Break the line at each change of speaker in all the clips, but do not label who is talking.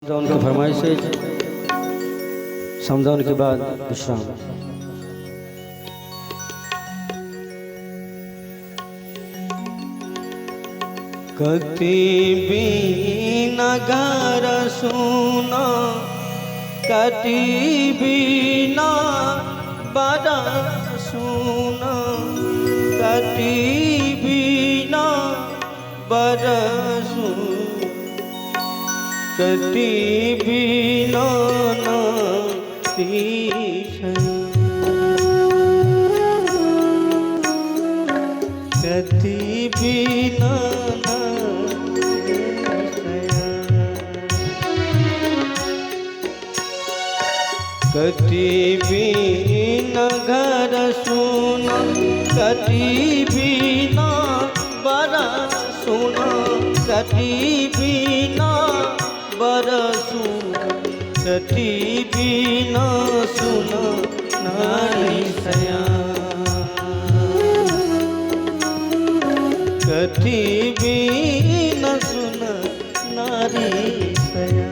रमजान की फरमाइश है, समझाने के बाद विश्राम। कति बीना घर सुना, कति बीना बड़ा सुना, कति बीना बड़ा सुना, कति बीना कति बीना कति बीना घर सुना, कति बीना बड़ा सुना, कति बीना बड़ा सुना, कति बीना सुना नारी सया, कति बीना सुना नारी सया।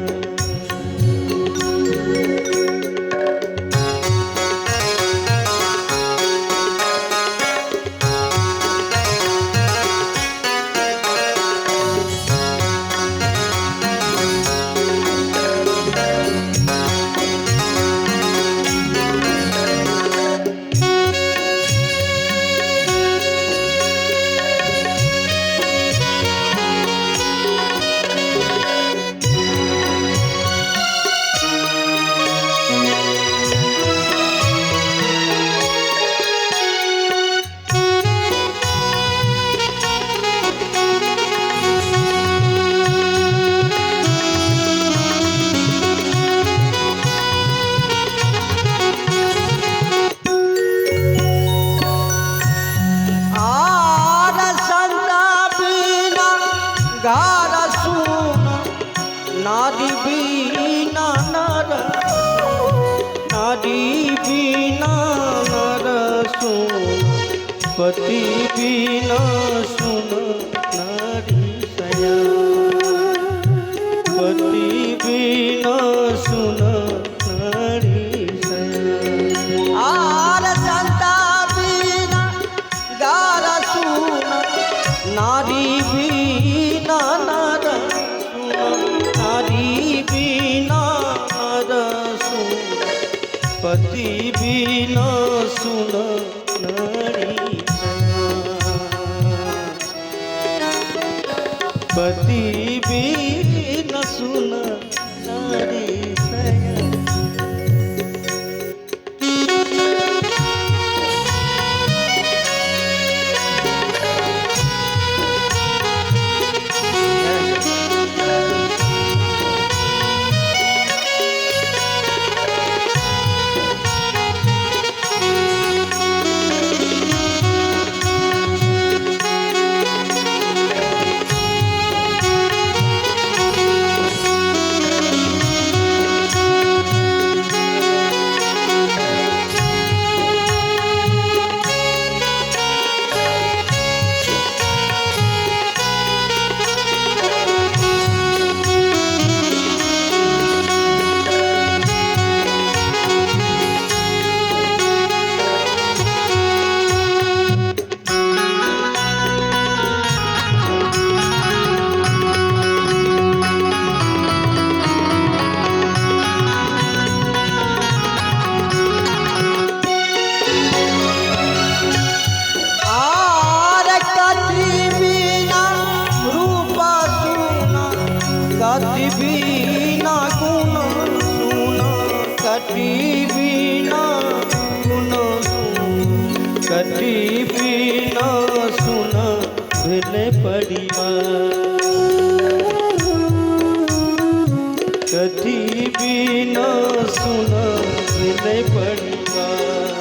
नारी बीना नर, नारी बीना नर सुन, पति बीना सुन नारी सया, पति बीना सुन नारी सया। आर संता बीना गार सुन, नारी बीना नर, नारी बीना नर सुन, पति बीना सुन नारी सया, पति बीना सुन नारी सया। कति बीना गुण सुना, कति बीना गुण सुना, कति बीना सुना भेले परिवार, कति बीना सुना भेले परिवार,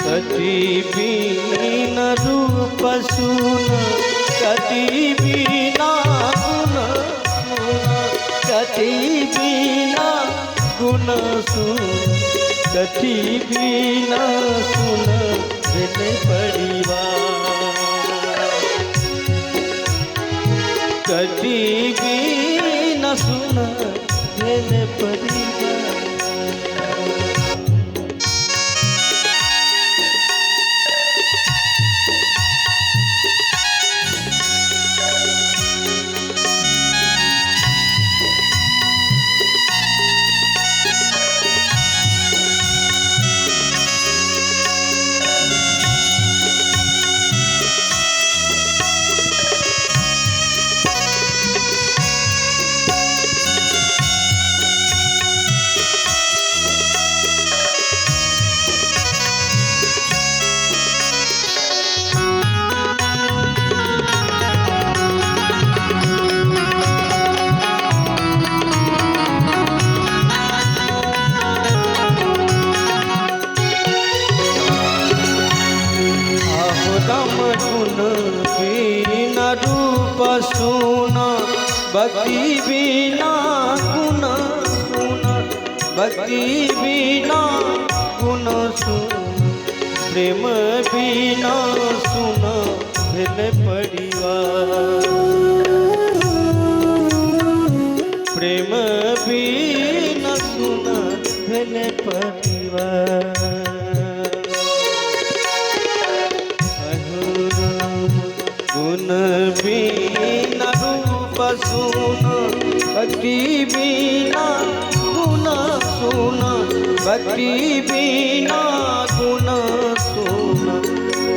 कति बीना रूप सुना, कति बीना गुण सुना, कति बीना गुण सुना, कति बीना सुना भेले परिवार। कटी भी न सुन भेल परिवार। सुन भक्ति बिना गुण सुन, भक्ति बिना गुण सुन, प्रेम बिना सुन भेल परिवार। प्रेम बिना सुन भेल परिवार। गुण बिना रूप सुन, भक्ति बिना गुण सुन, भक्ति बिना गुण सुन,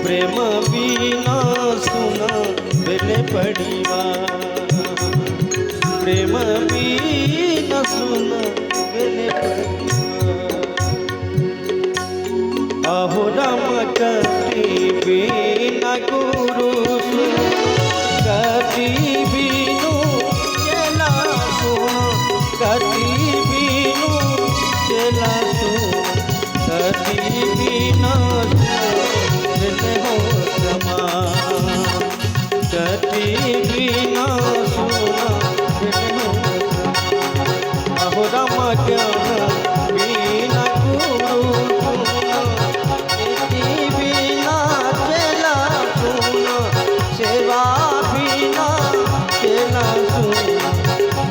प्रेम बिना सुन भेल परिवार। प्रेम बिना सुन भेल परिवार। अहो राम कति बिना गुरु सुन, कति बिनु चला सुन, कति बिनु चला सुन, कति बिना सुन हो समान, कति बिना सुन हो समान। अहो राम ज्ञान बिना गुरु सुन, कति बिना चला सुन, सेवा बिना चला सुन,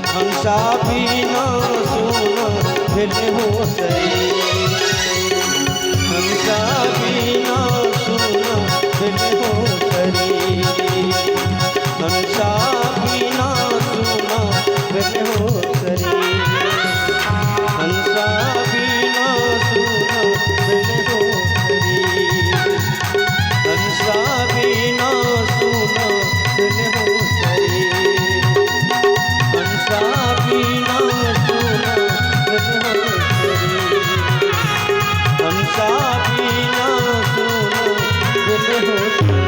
हंसा बिना सुन भेल हो सही, हंसा बिना सुन भेल हो सही, हंसा बिना सुन भेल हो सही, हंसा बिना सुन भेल हो सही, हंसा बिना सुन भेल हो सही, हंसा बिना सुन भेल हो सही, हंसा बिना सुन भेल हो सही।